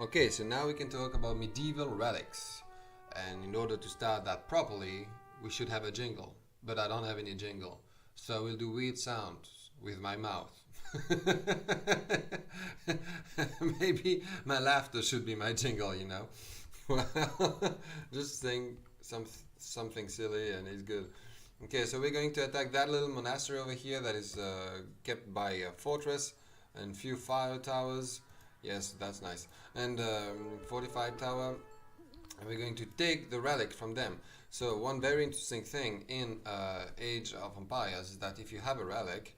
Okay, so now we can talk about medieval relics. And in order to start that properly, we should have a jingle. But I don't have any jingle. So I will do weird sounds with my mouth. Maybe my laughter should be my jingle, you know. Well, just saying something silly and it's good. Okay, so we're going to attack that little monastery over here that is kept by a fortress and few fire towers. Yes, that's nice. And fortified tower. And we're going to take the relic from them. So one very interesting thing in Age of Empires is that if you have a relic,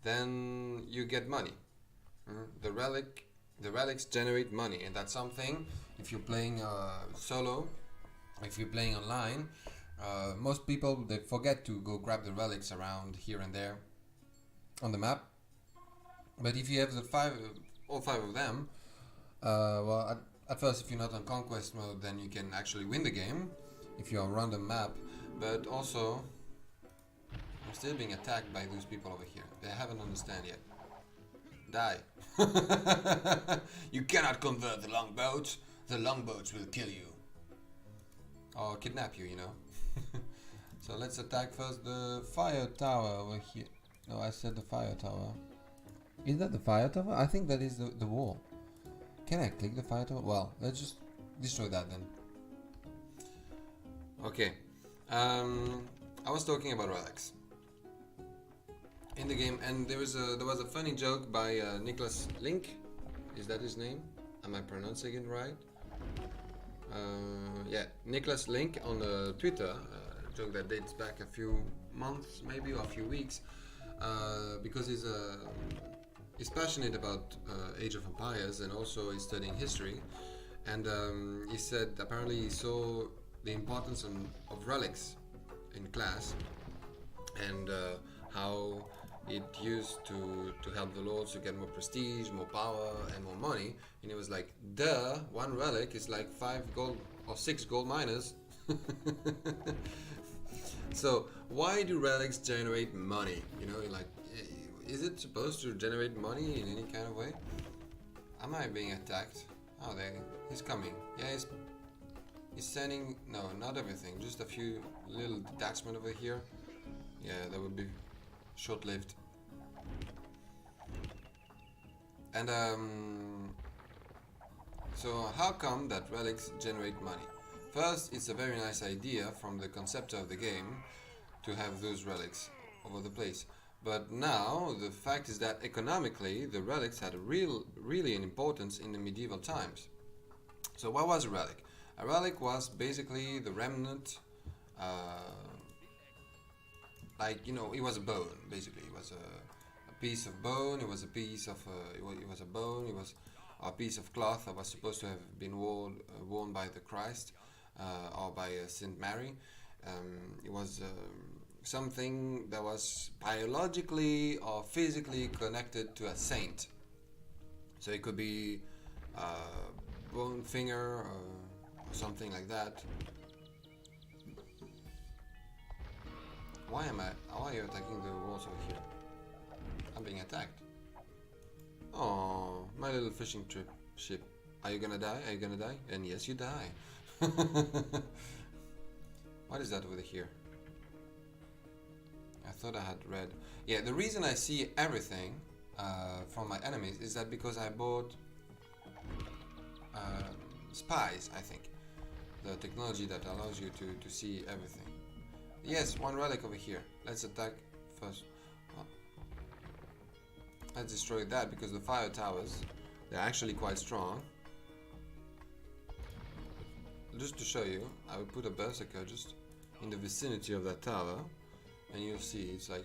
then you get money. The relics generate money, and that's something. If you're playing solo, if you're playing online, most people they forget to go grab the relics around here and there on the map. But if you have all five of them, well, at first, if you're not on conquest mode, then you can actually win the game if you're on random map. But also, I'm still being attacked by those people over here. They haven't understand yet. Die. You cannot convert the longboats. The longboats will kill you. Or kidnap you, you know. So let's attack first the fire tower over here. No, I said the fire tower. Is that the fire tower? I think that is the wall. Can I click the fire tower? Well, let's just destroy that then. Okay. I was talking about relics in the game, and there was a funny joke by Nicholas Link. Is that his name? Am I pronouncing it right? Yeah, Nicholas Link on Twitter. A joke that dates back a few months, maybe, or a few weeks, because he's passionate about Age of Empires, and also he's studying history. And he said apparently he saw the importance of relics in class, and how it used to help the lords to get more prestige, more power, and more money. And he was like, duh, one relic is like 5 gold or 6 gold miners. So why do relics generate money? You know, like, is it supposed to generate money in any kind of way? Am I being attacked? Oh, he's coming. Yeah, he's sending, no, not everything, just a few little detachment over here. Yeah, that would be short-lived. And so how come that relics generate money? First, it's a very nice idea from the concept of the game to have those relics over the place. But now the fact is that economically the relics had really an importance in the medieval times. So what was a relic? A relic was basically the remnant, like, you know, it was a bone. Basically, it was a piece of bone. It was a piece of it was a bone. It was a piece of cloth that was supposed to have been worn by the Christ or by Saint Mary. It was something that was biologically or physically connected to a saint. So it could be bone finger or something like that. Why are you attacking the walls over here? I'm being attacked. Oh, my little fishing ship. Are you gonna die? Are you gonna die? And yes, you die. What is that over here? I thought I had read. Yeah, the reason I see everything from my enemies is that because I bought spies, I think. The technology that allows you to see everything. Yes, one relic over here. Let's attack first. Well, let's destroy that because the fire towers, they're actually quite strong. Just to show you, I will put a berserker just in the vicinity of that tower, and you'll see it's like,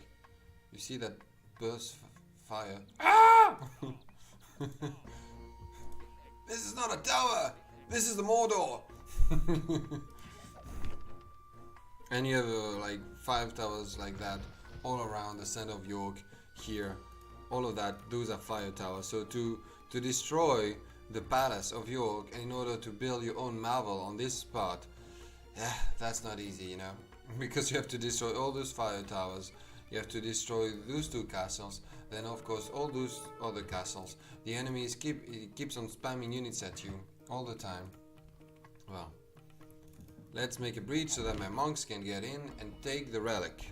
you see that burst fire. Ah! This is not a tower. This is the Mordor. And you have like 5 towers like that all around the center of York here. All of that, those are fire towers. So to destroy the palace of York, and in order to build your own marvel on this part, yeah, that's not easy, you know, because you have to destroy all those fire towers. You have to destroy those 2 castles. Then of course all those other castles. The enemies keeps on spamming units at you all the time. Well, let's make a breach so that my monks can get in and take the relic.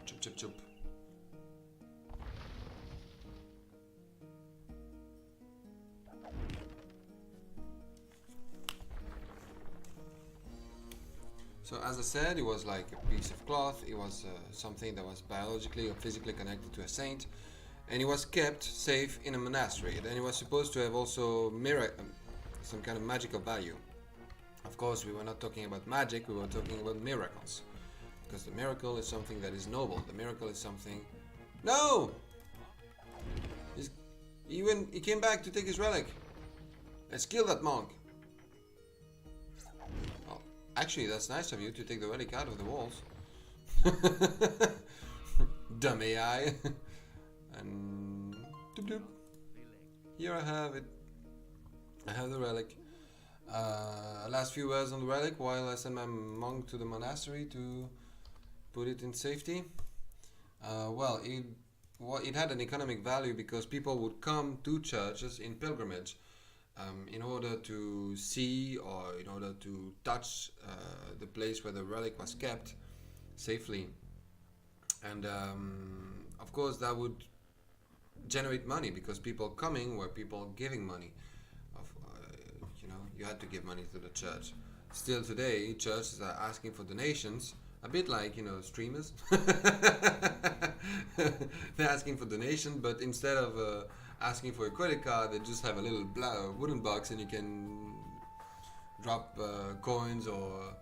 Chup chup chup. So as I said, it was like a piece of cloth. It was something that was biologically or physically connected to a saint, and it was kept safe in a monastery. Then it was supposed to have also some kind of magical value. Of course, we were not talking about magic, we were talking about miracles, because the miracle is something that is noble. The miracle is something... No! He came back to take his relic. Let's kill that monk. Actually, that's nice of you to take the relic out of the walls. Dumb AI. And doop doop. Here I have it. I have the relic. Last few words on the relic while I send my monk to the monastery to put it in safety. Well, it had an economic value because people would come to churches in pilgrimage. In order to see or in order to touch the place where the relic was kept safely, and of course that would generate money because people coming were people giving money. You had to give money to the church. Still today, churches are asking for donations, a bit like streamers. They're asking for donation, but instead of asking for a credit card, they just have a little wooden box and you can drop coins or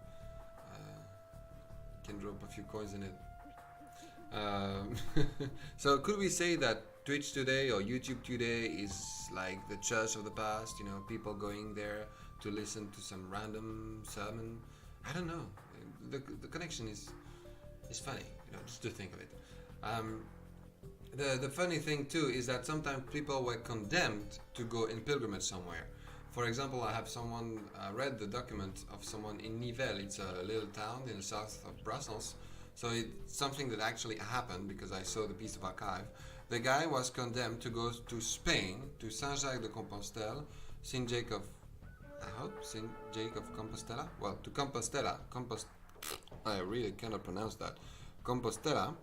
can drop a few coins in it. So could we say that Twitch today or YouTube today is like the church of the past? People going there to listen to some random sermon. I don't know. The connection is funny, just to think of it. The funny thing too is that sometimes people were condemned to go in pilgrimage somewhere. For example, I have someone read the document of someone in Nivelles. It's a little town in the south of Brussels. So it's something that actually happened because I saw the piece of archive. The guy was condemned to go to Spain, to Saint-Jacques-de-Compostelle, Saint Jacob, I hope, Saint Jacob of Compostela? Well, to Compostela. I really cannot pronounce that. Compostela.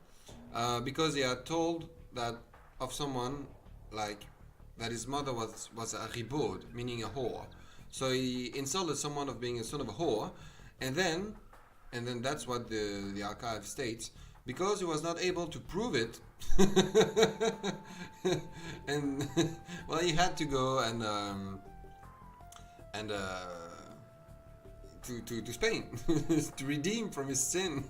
Because he had told that of someone like that his mother was a ribaude, meaning a whore. So he insulted someone of being a son of a whore, and then that's what the archive states. Because he was not able to prove it, and well, he had to go and to Spain to redeem from his sin.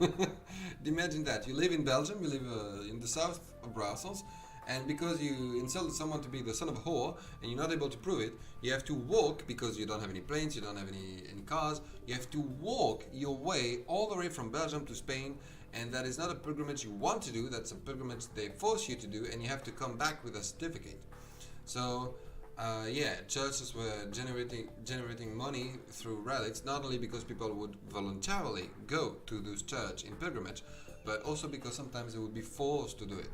Imagine that. You live in Belgium, you live in the south of Brussels, and because you insulted someone to be the son of a whore and you're not able to prove it, you have to walk, because you don't have any planes, you don't have any cars, you have to walk your way all the way from Belgium to Spain, and that is not a pilgrimage you want to do, that's a pilgrimage they force you to do, and you have to come back with a certificate. So churches were generating money through relics, not only because people would voluntarily go to this church in pilgrimage, but also because sometimes they would be forced to do it.